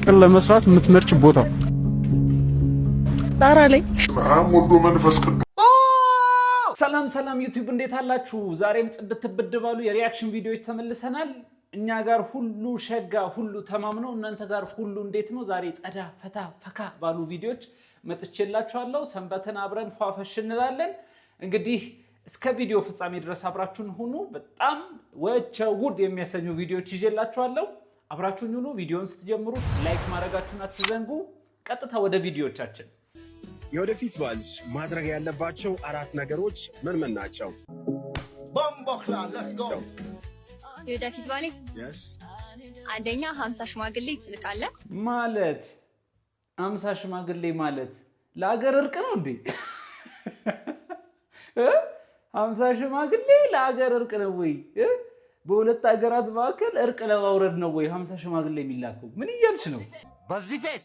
ቅቅል ለመስራት የምትመርጭ ቦታ ጣራ ላይ ወልዶ መንፈስ ቅዱስ። ሰላም ዩቲዩብ እንዴት አላችሁ? ዛሬም ጽድት ብድ ባሉ የሪአክሽን ቪዲዮዎች ተመልሰናል። እኛ ጋር ሁሉ ሸጋ ሁሉ ተማምነው እናንተ ጋር ሁሉ እንዴት ነው? ዛሬ ጸዳ ፈታ ፈካ ባሉ ቪዲዮዎች መጥቼላችኋለሁ። ሰንበትን አብረን ፏፈሽ እንላለን። እንግዲህ እስከ ቪዲዮ ፍጻሜ ድረስ አብራችሁን ሁኑ። በጣም ወቸውድ የሚያሰኙ ቪዲዮዎች ይዤላችኋለሁ። አብራችሁን ሁኑ። ቪዲዮውን ስትጀምሩ ላይክ ማድረጋችሁን አትዘንጉ። ቀጥታ ወደ ቪዲዮቻችን። የወደፊት ባልሽ ማድረግ ያለባቸው 4 ነገሮች ምን ምን ናቸው? ቦምቦክላ ሌትስ ጎ። የወደፊት ባሌ አንደኛ 50 ሽማግሌ ትልቃለ ማለት 50 ሽማግሌ ማለት ለሀገር እርቅ ነው እንዴ? 50 ሽማግሌ ለሀገር እርቅ ነው ወይ? በሁለት ሀገራት መካከል እርቅ ለማውረድ ነው ወይ 50 ሽማግሌ የሚላከው? ምን እያልሽ ነው? በዚህ ፌስ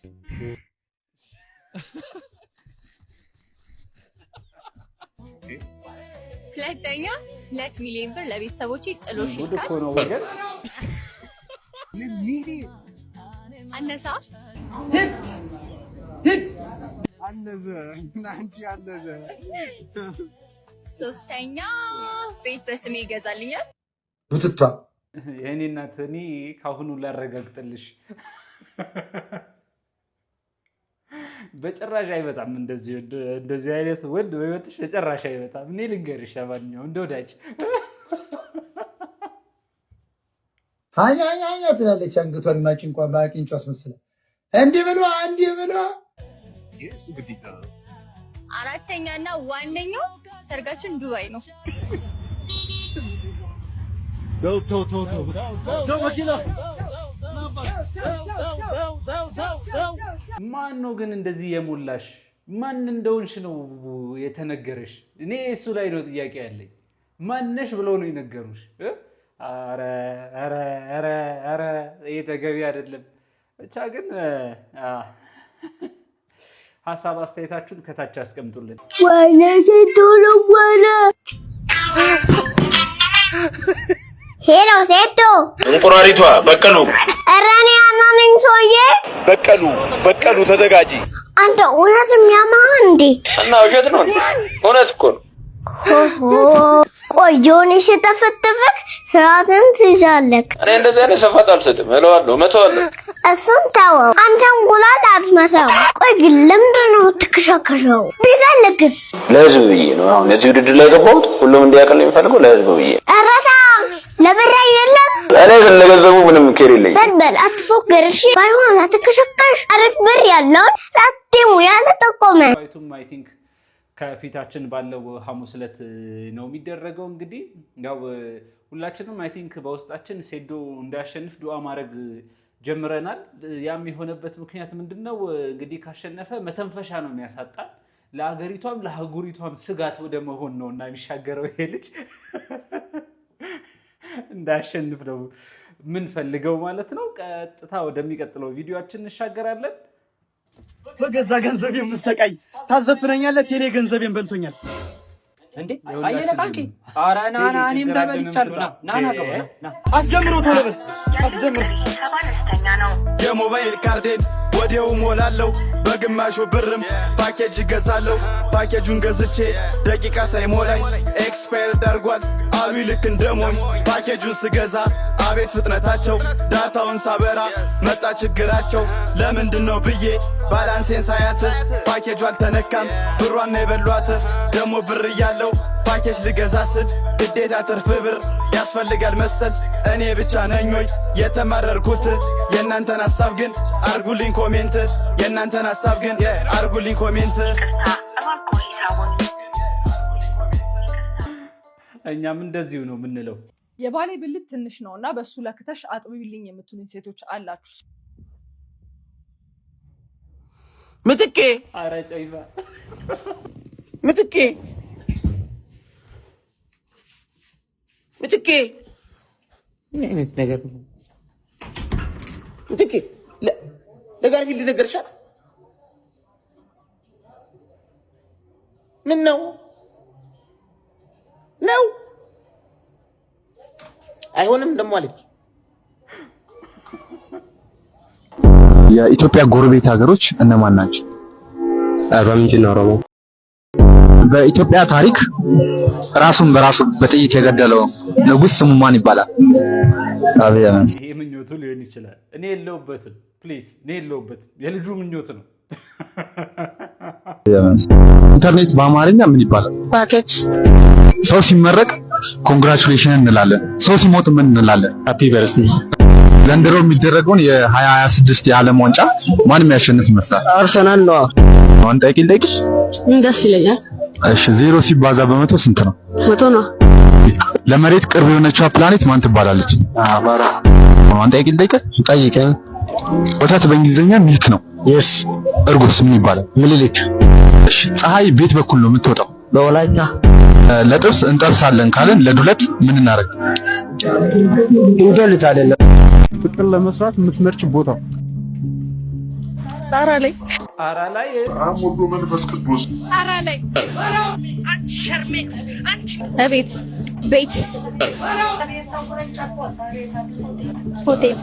ሁለተኛ 2 ሚሊዮን ብር ለቤተሰቦቼ ጥሎሽ ጉድ ይልካል። እኮ ነው ወገን። አነሳ ሶስተኛ ቤት በስሜ ይገዛልኛል። ቡትቷ የኔ እናት እኔ ካሁኑ ላረጋግጥልሽ በጭራሽ አይመጣም። እንደዚህ አይነት ወንድ በህይወትሽ በጭራሽ አይመጣም። እኔ ልንገርሽ ለማንኛውም እንደ ወዳጅ አኛ ትላለች። አንገቷን ማጭንቋ ባቂንጯ አስመስላ እንዲህ ብሎ አራተኛና ዋነኛው ሰርጋችን ዱባይ ነው። ማን ነው ግን እንደዚህ የሞላሽ? ማን እንደሆንሽ ነው የተነገረሽ? እኔ እሱ ላይ ነው ጥያቄ ያለኝ። ማነሽ ብለው ነው የነገሩሽ? ኧረ ይሄ ተገቢ አይደለም። ብቻ ግን ሀሳብ አስተያየታችሁን ከታች አስቀምጡልን። ወይኔ ሴቶለወለ ሄሎ ሴቶ እንቁራሪቷ በቀሉ እረኔ አናነኝ ሰውዬ በቀሉ ተዘጋጂ። አንተ እውነት የሚያማህ እንዴ? እና ውሸት ነው? እውነት እኮ ነው። ቆይ ጆኒ ሲተፈተፈክ ስርዓትን ትይዛለህ። እኔ እንደዚህ አይነት ሰፋት አልሰጥም። እመተዋለሁ። እሱን ተወው። አንተ እንቁላል አትመሳም። ቆይ ግን ለምንድን ነው የምትከሻከሸው? ቢፈልግስ? ለህዝብ ብዬ ነው አሁን እዚህ ውድድር ላይ ገባሁት። ሁሉም እንዲያውቅልኝ የሚፈልገው ለህዝብ ብዬ። ኧረ ታክስ ለብር አይደለም። እኔ ስለገንዘቡ ምንም ኬር የለኝም። በል አትፎክር እሺ። ባይሆን አትከሻከሽ። አሪፍ ብር ያለውን ላቴሙ ያለ ጠቆመ። ፋይቱም አይ ቲንክ ከፊታችን ባለው ሐሙስ ዕለት ነው የሚደረገው። እንግዲህ ያው ሁላችንም አይ ቲንክ በውስጣችን ሴዶ እንዳያሸንፍ ዱዓ ማድረግ ጀምረናል። ያም የሆነበት ምክንያት ምንድነው? እንግዲህ ካሸነፈ መተንፈሻ ነው የሚያሳጣን። ለሀገሪቷም ለሀገሪቷም ስጋት ወደ መሆን ነውና የሚሻገረው ይሄ ልጅ እንዳያሸንፍ ነው ምን ፈልገው ማለት ነው። ቀጥታ ወደሚቀጥለው ቪዲዮአችን እንሻገራለን። በገዛ ገንዘብ የምሰቃይ ታዘፍነኛለህ። ቴሌ ገንዘቤን በልቶኛል እንዴ አየለ ካንኪ ኧረ ና እኔም ተበልቻለሁ። ና አስጀምሮ ቶሎ በል አስጀምሮ። የሞባይል ካርዴን ወዲያው ሞላለሁ። በግማሹ ብርም ፓኬጅ ገዛለሁ። ፓኬጁን ገዝቼ ደቂቃ ሳይሞላኝ ኤክስፓየር ዳርጓል። አሉ ልክ እንደሞኝ ፓኬጁን ስገዛ አቤት ፍጥነታቸው። ዳታውን ሳበራ መጣ ችግራቸው። ለምንድነው ብዬ ባላንሴን ሳያት ፓኬጁ አልተነካም። ብሯን ነው የበሏት። ደሞ ብር እያለው ፓኬጅ ልገዛ ስል ግዴታ ትርፍ ብር ያስፈልጋል መሰል። እኔ ብቻ ነኝ ወይ የተመረርኩት? የእናንተን ሐሳብ ግን አርጉልኝ ኮሜንት። የእናንተን ሐሳብ ግን አርጉልኝ ኮሜንት። እኛም እንደዚሁ ነው የምንለው። የባሌ ብልት ትንሽ ነውና በሱ ለክተሽ አጥብብልኝ የምትሉኝ ሴቶች አላችሁ። ምትኬ ኧረ ጨይባ ምትኬ ምን አይነት ነገር ነው? ምትኬ ለጋርፊልድ ነገርሻት ምን ነው አይሆንም ደሞ አለች። የኢትዮጵያ ጎረቤት ሀገሮች እነማን ናቸው? አርባ ምንጭና ኦሮሞ። በኢትዮጵያ ታሪክ ራሱን በራሱ በጥይት የገደለው ንጉስ ስሙ ማን ይባላል? አብይ አህመድ። ይሄ ምኞቱ ሊሆን ይችላል። እኔ የለሁበትም ፕሊዝ፣ እኔ የለሁበትም። የልጁ ምኞት ነው። ኢንተርኔት በአማርኛ ምን ይባላል? ፓኬጅ። ሰው ሲመረቅ ኮንግራቹሌሽን እንላለን። ሰው ሲሞት ምን እንላለን? ሃፒ በርስቲ። ዘንድሮ የሚደረገውን የ2026 የዓለም ዋንጫ ማን የሚያሸንፍ ይመስላል? አርሰናል ነው። አሁን ጠይቂ ልጠይቅሽ? ደስ ይለኛል። እሺ 0 ሲባዛ በመቶ ስንት ነው? 100 ነው። ለመሬት ቅርብ የሆነችው ፕላኔት ማን ትባላለች? አባራ። አሁን ጠይቂ ልጠይቅሽ? ጠይቀ። ወተት በእንግሊዝኛ ሚልክ ነው። የስ። እርጎስ ምን ይባላል? ምኒልክ። እሺ ፀሐይ ቤት በኩል ነው የምትወጣው? በወላይታ። ለጥብስ እንጠብሳለን ካለን ለዱለት ምን እናደርግ? እንዶልታለን። ፍቅር ለመስራት የምትመርጭ ቦታ? ጣራ ላይ። ጣራ ላይ። አብ ወልድ መንፈስ ቅዱስ። ጣራ ላይ። እቤት ቤት ሆቴል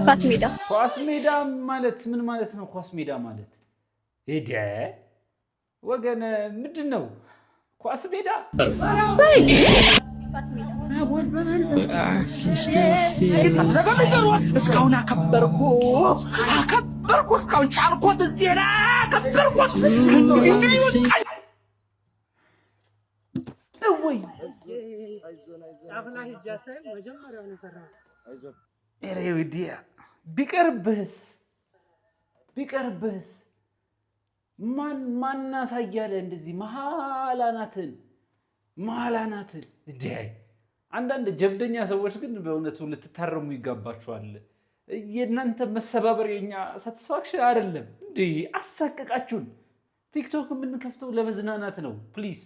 ኳስ ሜዳ። ኳስ ሜዳ ማለት ምን ማለት ነው? ኳስ ሜዳ ማለት ሄደ ወገን ምንድን ነው? ኳስ ሜዳ እስካሁን አከበርኩ እስካሁን ቻልኩት እዚህ ላይ አከበርኩት። ወይ ሬዲያ ቢቀርብህስ ማን አሳያለ እንደዚህ መሃላናትን እዴ። አንዳንድ ጀብደኛ ሰዎች ግን በእውነቱ ልትታረሙ ይገባችኋል። የእናንተ መሰባበር የኛ ሳቲስፋክሽን አይደለም። እንዴ አሳቀቃችሁን። ቲክቶክ የምንከፍተው ለመዝናናት ነው። ፕሊዝ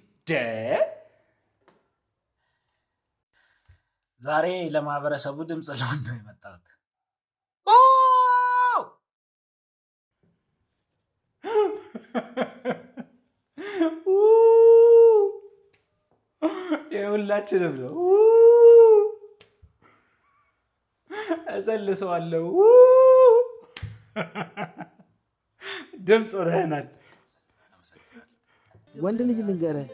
ዛሬ ለማህበረሰቡ ድምፅ ለሆን ነው የመጣሁት። የሁላችንም ነው። እሰልሰዋለሁ። ድምፅ ሆነናል። ወንድ ልጅ ልንገርህ፣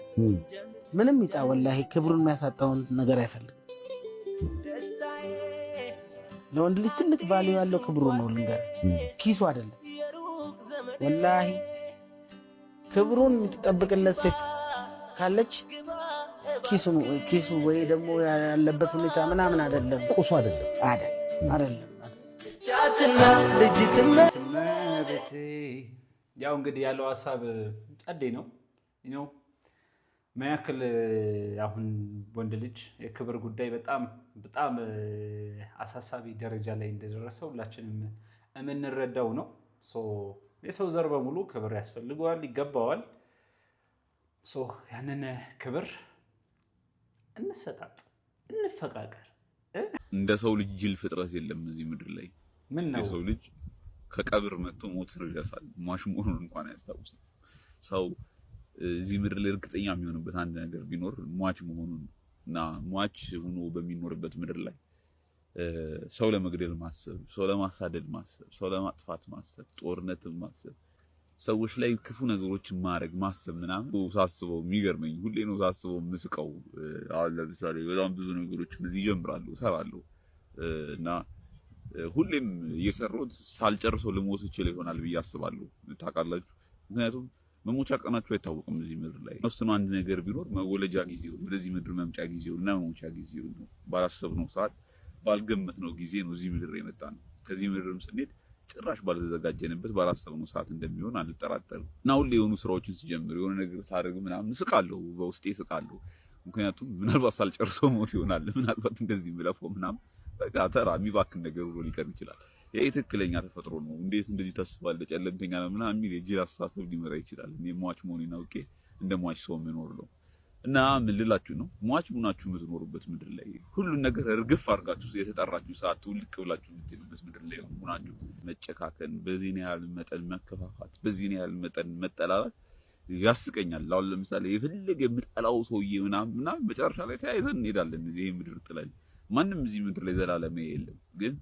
ምንም ይጣ ወላሂ ክብሩን የሚያሳጣውን ነገር አይፈልግም። ለወንድ ልጅ ትልቅ ቫልዩ ያለው ክብሩ ነው። ልንገርህ፣ ኪሱ አይደለም። ወላሂ ክብሩን የምትጠብቅለት ሴት ካለች ኪሱ ወይ ደግሞ ያለበት ሁኔታ ምናምን አይደለም፣ ቁሱ አይደለም። ያው እንግዲህ ያለው ሀሳብ ጸዴ ነው። ምን ያክል አሁን ወንድ ልጅ የክብር ጉዳይ በጣም አሳሳቢ ደረጃ ላይ እንደደረሰ ሁላችንም የምንረዳው ነው። የሰው ዘር በሙሉ ክብር ያስፈልገዋል፣ ይገባዋል። ያንን ክብር እንሰጣጥ፣ እንፈቃቀር። እንደ ሰው ልጅ ጅል ፍጥረት የለም እዚህ ምድር ላይ። ምን ነው የሰው ልጅ ከቀብር መጥቶ ሞትን ይረሳል፣ ሟች መሆኑን እንኳን አያስታውስም። ሰው እዚህ ምድር ላይ እርግጠኛ የሚሆንበት አንድ ነገር ቢኖር ሟች መሆኑን እና ሟች ሆኖ በሚኖርበት ምድር ላይ ሰው ለመግደል ማሰብ፣ ሰው ለማሳደድ ማሰብ፣ ሰው ለማጥፋት ማሰብ፣ ጦርነትን ማሰብ፣ ሰዎች ላይ ክፉ ነገሮችን ማድረግ ማሰብ ምናምን ሳስበው የሚገርመኝ ሁሌ ነው። ሳስበው ምስቀው አሁን ለምሳሌ በጣም ብዙ ነገሮችን እዚህ ጀምራለሁ እሰራለሁ እና ሁሌም እየሰራሁት ሳልጨርሰው ልሞት ይችላል ይሆናል ብዬ አስባለሁ። ታውቃላችሁ፣ ምክንያቱም መሞቻ ቀናቸው አይታወቅም እዚህ ምድር ላይ። ነፍስም አንድ ነገር ቢኖር መወለጃ ጊዜው ወደዚህ ምድር መምጫ ጊዜው እና መሞቻ ጊዜው ነው። ባላሰብነው ሰዓት ባልገመትነው ጊዜ ነው እዚህ ምድር የመጣ ነው። ከዚህ ምድርም ስንሄድ ጭራሽ ባልተዘጋጀንበት ባላሰብነው ሰዓት እንደሚሆን አልጠራጠርም። እና ሁሌ የሆኑ ስራዎችን ሲጀምር የሆነ ነገር ሳደርግ ምናምን እስቃለሁ፣ በውስጤ እስቃለሁ። ምክንያቱም ምናልባት ሳልጨርሰው ሞት ይሆናል፣ ምናልባት እንደዚህ ብለፈው ምናምን በቃ ተራ የሚባክን ነገር ብሎ ሊቀር ይችላል። ይሄ ትክክለኛ ተፈጥሮ ነው። እንዴት እንደዚህ ታስባለህ ጨለምተኛ ነው ምናምን የሚል የጅል አስተሳሰብ ሊመጣ ይችላል። እኔ ሟች መሆኔን አውቄ እንደ ሟች ሰው የምኖር ነው እና ምን ልላችሁ ነው፣ ሟች ሆናችሁ የምትኖሩበት ምድር ላይ ሁሉን ነገር እርግፍ አድርጋችሁ የተጠራችሁ ሰዓት ውልቅ ብላችሁ የምትሄዱበት ምድር ላይ ሆናችሁ መጨካከን፣ በዚህን ያህል መጠን መከፋፋት፣ በዚህን ያህል መጠን መጠላላት ያስቀኛል። አሁን ለምሳሌ የፈለገ የምጠላው ሰውዬ ምናምን መጨረሻ ላይ ተያይዘን እንሄዳለን። ይሄ ምድር ጥለን ማንም እዚህ ምድር ላይ ዘላለም የለም። ግን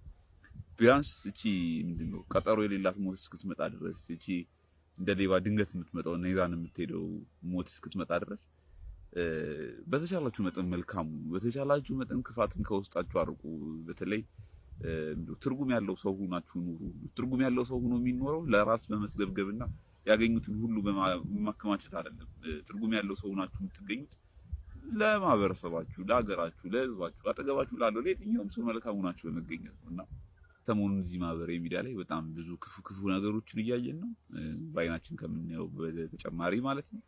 ቢያንስ እቺ ምንድነው ቀጠሮ የሌላት ሞት እስክትመጣ ድረስ እቺ እንደ ሌባ ድንገት የምትመጣው እና ይዛን የምትሄደው ሞት እስክትመጣ ድረስ በተቻላችሁ መጠን መልካሙ በተቻላችሁ መጠን ክፋትን ከውስጣችሁ አርቁ። በተለይ ትርጉም ያለው ሰው ሆናችሁ ኑሩ። ትርጉም ያለው ሰው ሆኖ የሚኖረው ለራስ በመስገብገብና ያገኙትን ሁሉ በማከማቸት አይደለም። ትርጉም ያለው ሰው ሆናችሁ የምትገኙት ለማህበረሰባችሁ፣ ለሀገራችሁ፣ ለህዝባችሁ፣ አጠገባችሁ ላለው ለየትኛውም ሰው መልካም ሆናችሁ በመገኘት ነውና ሰሞኑን እዚህ ማህበራዊ ሚዲያ ላይ በጣም ብዙ ክፉ ነገሮችን እያየን ነው፣ በአይናችን ከምናየው በተጨማሪ ማለት ነው።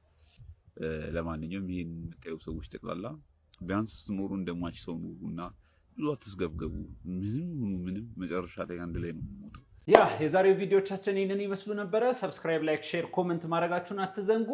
ለማንኛውም ይሄን የምታዩ ሰዎች ጠቅላላ ቢያንስ ስትኖሩ እንደማች ሰው ኑሩና ብዙ አትስገብገቡ። ምንም መጨረሻ ላይ አንድ ላይ ነው የምንሞተው። ያ የዛሬው ቪዲዮቻችን ይህንን ይመስሉ ነበረ። ሰብስክራይብ፣ ላይክ፣ ሼር፣ ኮመንት ማድረጋችሁን አትዘንጉ።